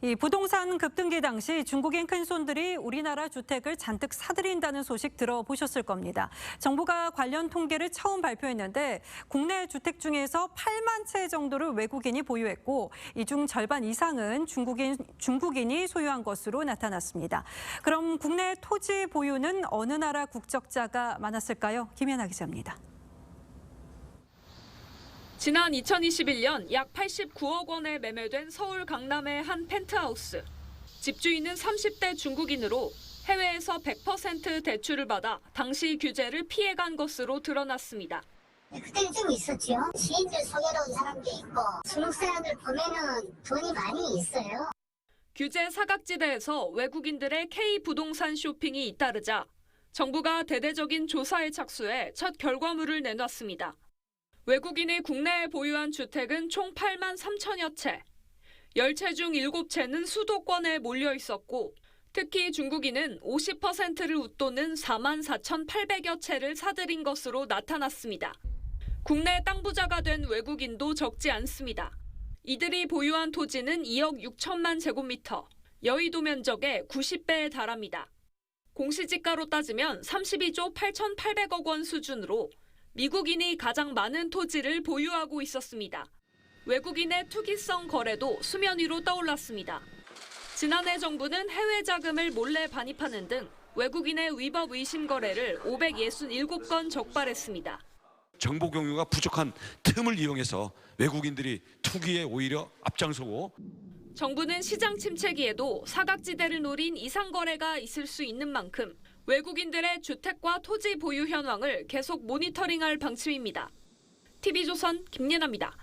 이 부동산 급등기 당시 중국인 큰손들이 우리나라 주택을 잔뜩 사들인다는 소식 들어보셨을 겁니다. 정부가 관련 통계를 처음 발표했는데 국내 주택 중에서 8만 채 정도를 외국인이 보유했고 이 중 절반 이상은 중국인이 소유한 것으로 나타났습니다. 그럼 국내 토지 보유는 어느 나라 국적자가 많았을까요? 김연아 기자입니다. 지난 2021년 약 89억 원에 매매된 서울 강남의 한 펜트하우스. 집주인은 30대 중국인으로 해외에서 100% 대출을 받아 당시 규제를 피해간 것으로 드러났습니다. 그때는 좀 있었죠. 지인들 소개로 온 사람도 있고 중국 사람들 보면은 돈이 많이 있어요. 규제 사각지대에서 외국인들의 K부동산 쇼핑이 잇따르자 정부가 대대적인 조사에 착수해 첫 결과물을 내놨습니다. 외국인이 국내에 보유한 주택은 총 8만 3천여 채. 10채 중 7채는 수도권에 몰려 있었고 특히 중국인은 50%를 웃도는 4만 4,800여 채를 사들인 것으로 나타났습니다. 국내 땅 부자가 된 외국인도 적지 않습니다. 이들이 보유한 토지는 2억 6천만 제곱미터, 여의도 면적의 90배에 달합니다. 공시지가로 따지면 32조 8,800억 원 수준으로 미국인이 가장 많은 토지를 보유하고 있었습니다. 외국인의 투기성 거래도 수면 위로 떠올랐습니다. 지난해 정부는 해외 자금을 몰래 반입하는 등 외국인의 위법 의심 거래를 567건 적발했습니다. 정보 공유가 부족한 틈을 이용해서 외국인들이 투기에 오히려 앞장서고 정부는 시장 침체기에도 사각지대를 노린 이상 거래가 있을 수 있는 만큼 외국인들의 주택과 토지 보유 현황을 계속 모니터링할 방침입니다. TV조선 김예나입니다.